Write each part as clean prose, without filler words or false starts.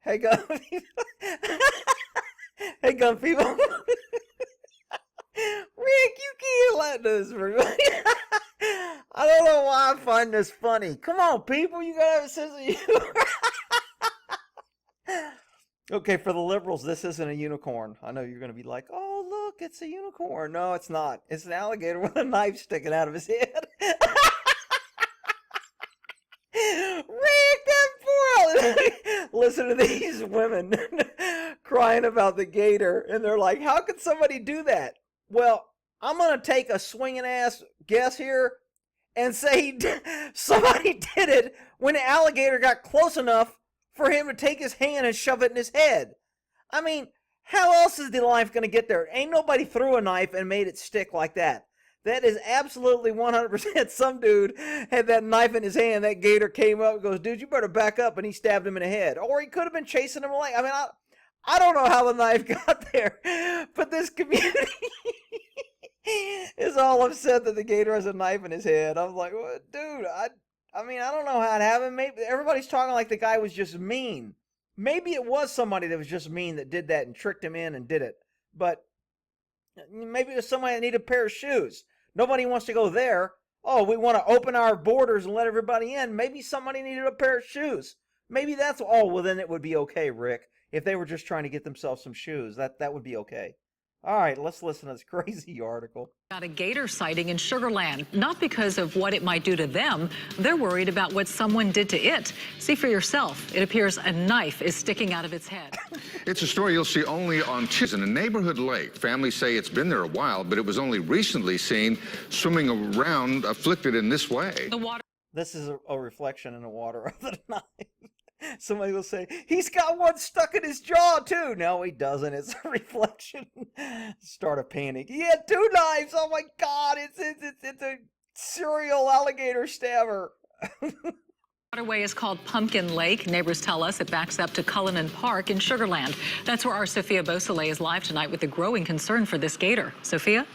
Hey, gun people. Hey, gun people. Rick, you can't let this. I don't know why I find this funny. Come on, people. You gotta have a sense of humor. Okay, for the liberals, this isn't a unicorn. I know you're going to be like, oh, look, it's a unicorn. No, it's not. It's an alligator with a knife sticking out of his head. Rick, that poor alligator. Listen to these women crying about the gator, and they're like, how could somebody do that? Well, I'm going to take a swinging ass guess here and say somebody did it when the alligator got close enough for him to take his hand and shove it in his head. I mean, how else is the knife going to get there? Ain't nobody threw a knife and made it stick like that. That is absolutely 100% some dude had that knife in his hand. That gator came up and goes, dude, you better back up. And he stabbed him in the head. Or he could have been chasing him away. I mean, I don't know how the knife got there. But this community is all upset that the gator has a knife in his head. I'm like, well, dude, I mean, I don't know how it happened. Maybe everybody's talking like the guy was just mean. Maybe it was somebody that was just mean that did that and tricked him in and did it. But maybe it was somebody that needed a pair of shoes. Nobody wants to go there. Oh, we want to open our borders and let everybody in. Maybe somebody needed a pair of shoes. Maybe that's all. Well, then it would be okay, Rick. If they were just trying to get themselves some shoes, that would be okay. All right, let's listen to this crazy article. Got a gator sighting in Sugar Land, not because of what it might do to them. They're worried about what someone did to it. See for yourself. It appears a knife is sticking out of its head. It's a story you'll see only on Tuesday. In a neighborhood lake, families say it's been there a while, but it was only recently seen swimming around afflicted in this way. The water. This is a reflection in the water of the knife. Somebody will say, he's got one stuck in his jaw too. No, he doesn't. It's a reflection. Start a panic. He had two knives. Oh my God. It's a serial alligator stabber. Waterway is called Pumpkin Lake. Neighbors tell us it backs up to Cullinan Park in Sugar Land. That's where our Sophia Beausoleil is live tonight with the growing concern for this gator. Sophia?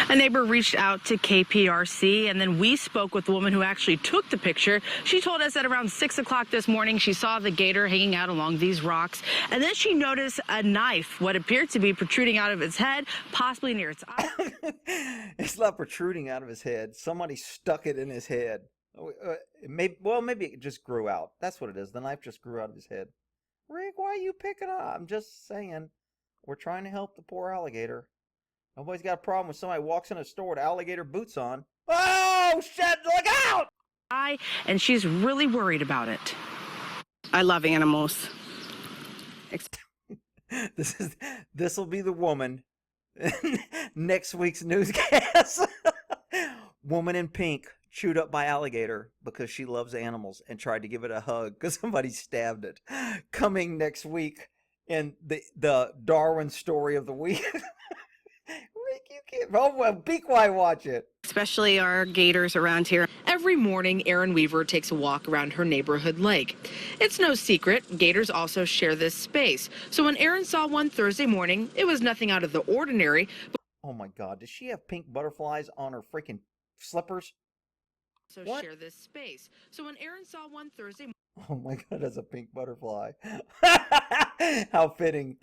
A neighbor reached out to KPRC, and then we spoke with the woman who actually took the picture. She told us that around 6 o'clock this morning, she saw the gator hanging out along these rocks, and then she noticed a knife, what appeared to be protruding out of its head, possibly near its eye. It's not protruding out of his head. Somebody stuck it in his head. Maybe it just grew out. That's what it is. The knife just grew out of his head. Rick, why are you picking up? I'm just saying, we're trying to help the poor alligator. Nobody's got a problem with somebody walks in a store with alligator boots on. Oh, shit, look out! And she's really worried about it. I love animals. This will be the woman next week's newscast. Woman in pink chewed up by alligator because she loves animals and tried to give it a hug because somebody stabbed it. Coming next week in the Darwin story of the week. Rick, you can't. Oh, well, be quiet, watch it. Especially our gators around here. Every morning, Erin Weaver takes a walk around her neighborhood lake. It's no secret, gators also share this space. So when Erin saw one Thursday morning, it was nothing out of the ordinary. Oh my God, does she have pink butterflies on her freaking slippers? What? Share this space. So when Erin saw one Thursday Oh my God, that's a pink butterfly. How fitting.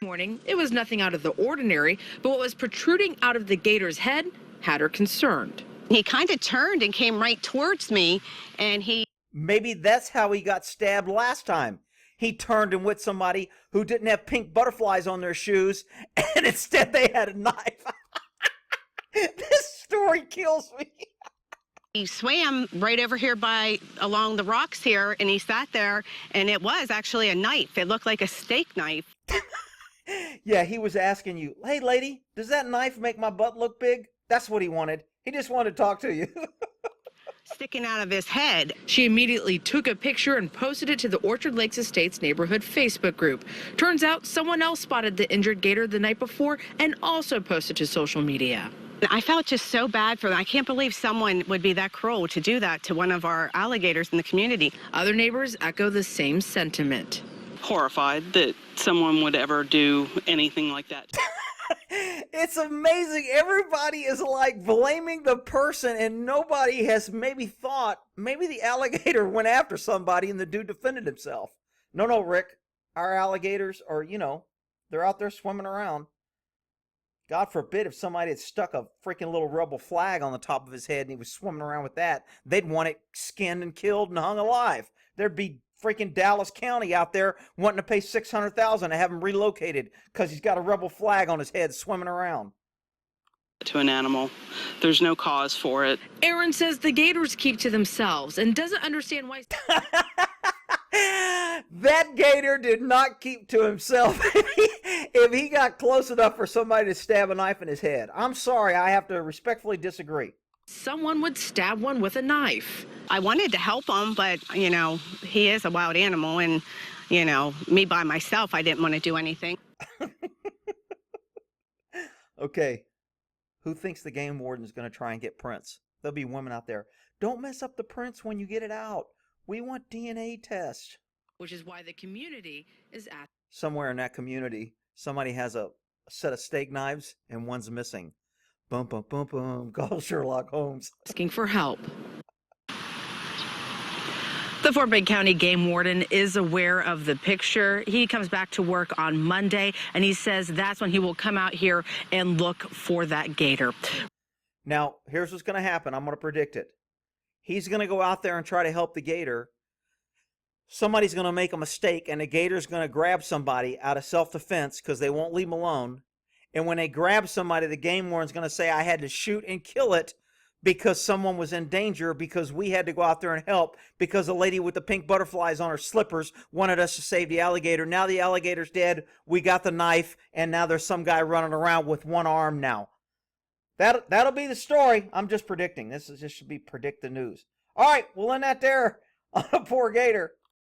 morning, it was nothing out of the ordinary, but what was protruding out of the gator's head had her concerned. He kind of turned and came right towards me, and Maybe that's how he got stabbed last time. He turned and with somebody who didn't have pink butterflies on their shoes, and instead they had a knife. This story kills me. He swam right over here along the rocks here, and he sat there, and it was actually a knife. It looked like a steak knife. Yeah, he was asking you, hey, lady, does that knife make my butt look big? That's what he wanted. He just wanted to talk to you. Sticking out of his head. She immediately took a picture and posted it to the Orchard Lakes Estates neighborhood Facebook group. Turns out someone else spotted the injured gator the night before and also posted to social media. I felt just so bad for them. I can't believe someone would be that cruel to do that to one of our alligators in the community. Other neighbors echo the same sentiment. Horrified that someone would ever do anything like that. It's amazing. Everybody is like blaming the person, and nobody has maybe thought maybe the alligator went after somebody and the dude defended himself. No, Rick. Our alligators are, they're out there swimming around. God forbid if somebody had stuck a freaking little rebel flag on the top of his head and he was swimming around with that, they'd want it skinned and killed and hung alive. There'd be freaking Dallas County out there wanting to pay $600,000 to have him relocated because he's got a rebel flag on his head swimming around. To an animal. There's no cause for it. Aaron says the gators keep to themselves and doesn't understand why. That gator did not keep to himself if he got close enough for somebody to stab a knife in his head. I'm sorry, I have to respectfully disagree. Someone would stab one with a knife. I wanted to help him, but, he is a wild animal, and, me by myself, I didn't want to do anything. Okay, who thinks the game warden is going to try and get prints? There'll be women out there. Don't mess up the prints when you get it out. We want DNA tests. Which is why the community is somewhere in that community, somebody has a set of steak knives and one's missing. Boom, boom, boom, boom. Call Sherlock Holmes. asking for help. The Fort Bend County game warden is aware of the picture. He comes back to work on Monday, and he says that's when he will come out here and look for that gator. Now, here's what's going to happen. I'm going to predict it. He's going to go out there and try to help the gator. Somebody's going to make a mistake, and the gator's going to grab somebody out of self-defense because they won't leave him alone. And when they grab somebody, the game warden's going to say, I had to shoot and kill it because someone was in danger, because we had to go out there and help, because the lady with the pink butterflies on her slippers wanted us to save the alligator. Now the alligator's dead. We got the knife, and now there's some guy running around with one arm now. That'll be the story. I'm just predicting. This should be predict the news. All right, we'll end that there on a poor gator.